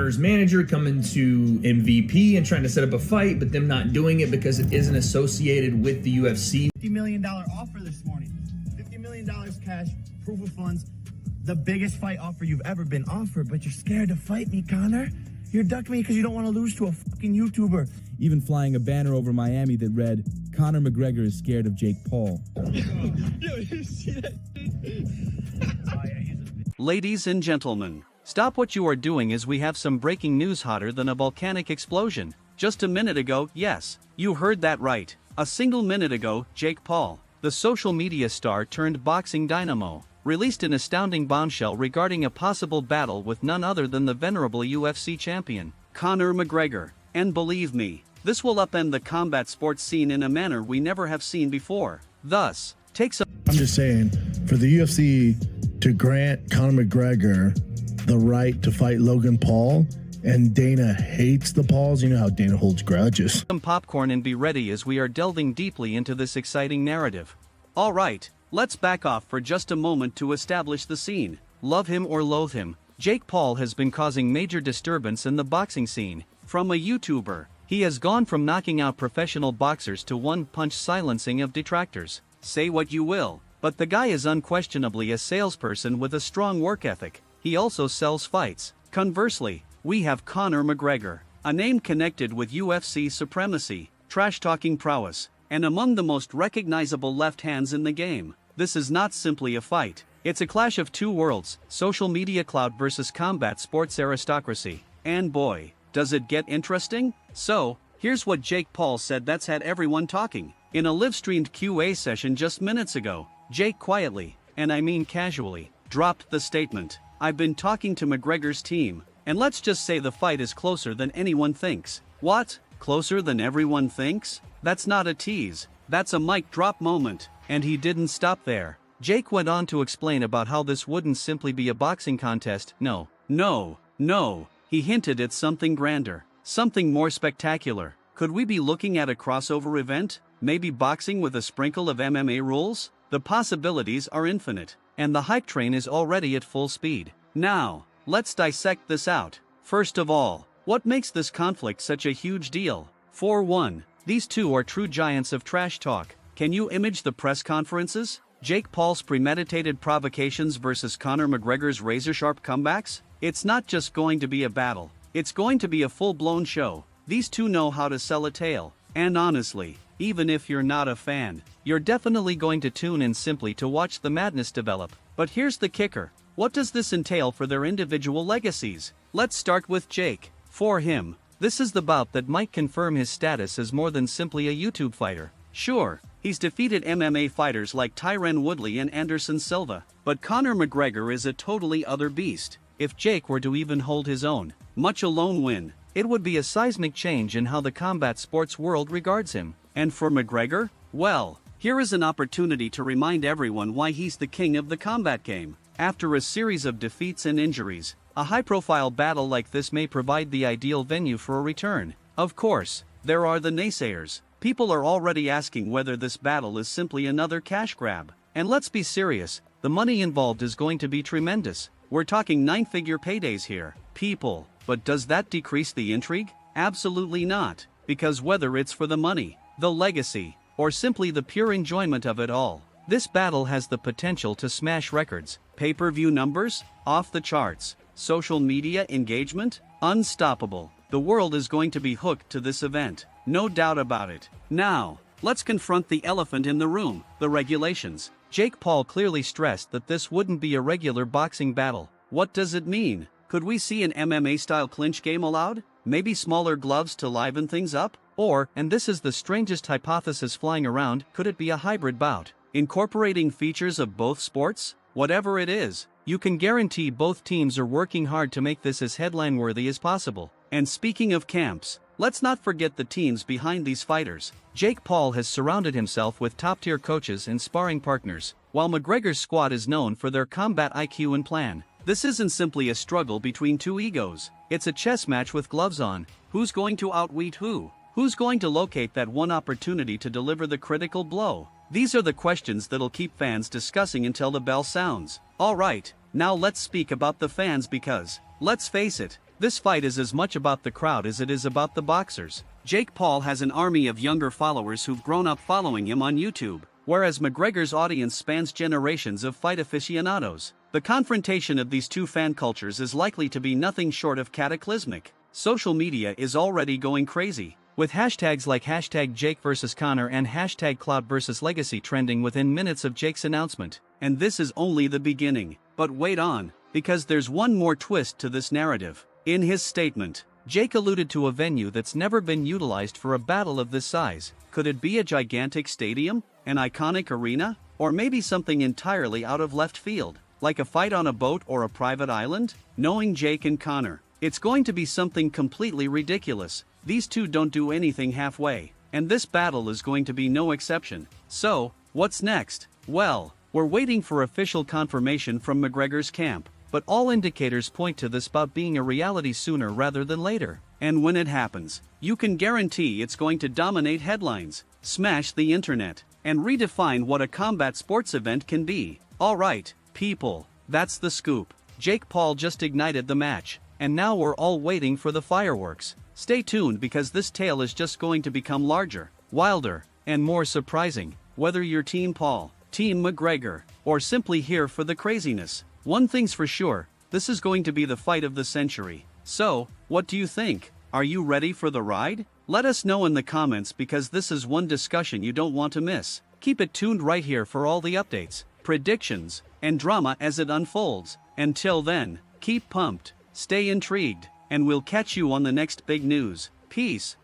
Conor's manager coming to MVP and trying to set up a fight, but them not doing it because it isn't associated with the UFC. $50 million offer this morning. $50 million cash, proof of funds. The biggest fight offer you've ever been offered, but you're scared to fight me, Conor. You're ducking me because you don't want to lose to a fucking YouTuber. Even flying a banner over Miami that read, Conor McGregor is scared of Jake Paul. Yo, you see that? Ladies and gentlemen, stop what you are doing as we have some breaking news hotter than a volcanic explosion. Just a minute ago, yes, you heard that right. A single minute ago, Jake Paul, the social media star turned boxing dynamo, released an astounding bombshell regarding a possible battle with none other than the venerable UFC champion, Conor McGregor. And believe me, this will upend the combat sports scene in a manner we never have seen before. Thus, take some— I'm just saying, for the UFC to grant Conor McGregor the right to fight Logan Paul, and Dana hates the Pauls, you know how Dana holds grudges. Some popcorn and be ready as we are delving deeply into this exciting narrative. Alright, let's back off for just a moment to establish the scene. Love him or loathe him, Jake Paul has been causing major disturbance in the boxing scene. From a YouTuber, he has gone from knocking out professional boxers to one-punch silencing of detractors. Say what you will, but the guy is unquestionably a salesperson with a strong work ethic. He also sells fights. Conversely, we have Conor McGregor, a name connected with UFC supremacy, trash-talking prowess, and among the most recognizable left hands in the game. This is not simply a fight. It's a clash of two worlds, social media clout versus combat sports aristocracy. And boy, does it get interesting? So, here's what Jake Paul said that's had everyone talking. In a live-streamed QA session just minutes ago, Jake quietly, and I mean casually, dropped the statement, "I've been talking to McGregor's team, and let's just say the fight is closer than anyone thinks." What? Closer than everyone thinks? That's not a tease, that's a mic drop moment. And he didn't stop there. Jake went on to explain about how this wouldn't simply be a boxing contest. No. He hinted at something grander, something more spectacular. Could we be looking at a crossover event? Maybe boxing with a sprinkle of MMA rules? The possibilities are infinite, and the hype train is already at full speed. Now, let's dissect this out. First of all, what makes this conflict such a huge deal? For one, these two are true giants of trash talk. Can you image the press conferences? Jake Paul's premeditated provocations versus Conor McGregor's razor-sharp comebacks? It's not just going to be a battle, it's going to be a full-blown show. These two know how to sell a tale, and honestly, even if you're not a fan, you're definitely going to tune in simply to watch the madness develop. But here's the kicker. What does this entail for their individual legacies? Let's start with Jake. For him, this is the bout that might confirm his status as more than simply a YouTube fighter. Sure, he's defeated MMA fighters like Tyron Woodley and Anderson Silva, but Conor McGregor is a totally other beast. If Jake were to even hold his own, much alone win, it would be a seismic change in how the combat sports world regards him. And for McGregor, well, here is an opportunity to remind everyone why he's the king of the combat game. After a series of defeats and injuries, a high-profile battle like this may provide the ideal venue for a return. Of course, there are the naysayers. People are already asking whether this battle is simply another cash grab. And let's be serious, the money involved is going to be tremendous. We're talking 9-figure paydays here, people. But does that decrease the intrigue? Absolutely not. Because whether it's for the money, the legacy, or simply the pure enjoyment of it all, this battle has the potential to smash records. Pay-per-view numbers? Off the charts. Social media engagement? Unstoppable. The world is going to be hooked to this event. No doubt about it. Now, let's confront the elephant in the room, the regulations. Jake Paul clearly stressed that this wouldn't be a regular boxing battle. What does it mean? Could we see an MMA-style clinch game allowed? Maybe smaller gloves to liven things up? Or, and this is the strangest hypothesis flying around, could it be a hybrid bout, incorporating features of both sports? Whatever it is, you can guarantee both teams are working hard to make this as headline-worthy as possible. And speaking of camps, let's not forget the teams behind these fighters. Jake Paul has surrounded himself with top-tier coaches and sparring partners, while McGregor's squad is known for their combat IQ and plan. This isn't simply a struggle between two egos. It's a chess match with gloves on. Who's going to outwit who? Who's going to locate that one opportunity to deliver the critical blow? These are the questions that'll keep fans discussing until the bell sounds. Alright, now let's speak about the fans because, let's face it, This fight is as much about the crowd as it is about the boxers. Jake Paul has an army of younger followers who've grown up following him on YouTube, whereas McGregor's audience spans generations of fight aficionados. The confrontation of these two fan cultures is likely to be nothing short of cataclysmic. Social media is already going crazy, with hashtags like hashtag Jake vs Conor and hashtag Cloud vs Legacy trending within minutes of Jake's announcement. And this is only the beginning. But wait on, because there's one more twist to this narrative. In his statement, Jake alluded to a venue that's never been utilized for a battle of this size. Could it be a gigantic stadium, an iconic arena, or maybe something entirely out of left field, like a fight on a boat or a private island? Knowing Jake and Conor, it's going to be something completely ridiculous. These two don't do anything halfway, and this battle is going to be no exception. So, what's next? Well, we're waiting for official confirmation from McGregor's camp, but all indicators point to this bout being a reality sooner rather than later. And when it happens, you can guarantee it's going to dominate headlines, smash the internet, and redefine what a combat sports event can be. Alright, people, that's the scoop. Jake Paul just ignited the match, and now we're all waiting for the fireworks. Stay tuned because this tale is just going to become larger, wilder, and more surprising. Whether you're Team Paul, Team McGregor, or simply here for the craziness, one thing's for sure, this is going to be the fight of the century. So, what do you think? Are you ready for the ride? Let us know in the comments because this is one discussion you don't want to miss. Keep it tuned right here for all the updates, predictions, and drama as it unfolds. Until then, keep pumped, stay intrigued, and we'll catch you on the next big news. Peace.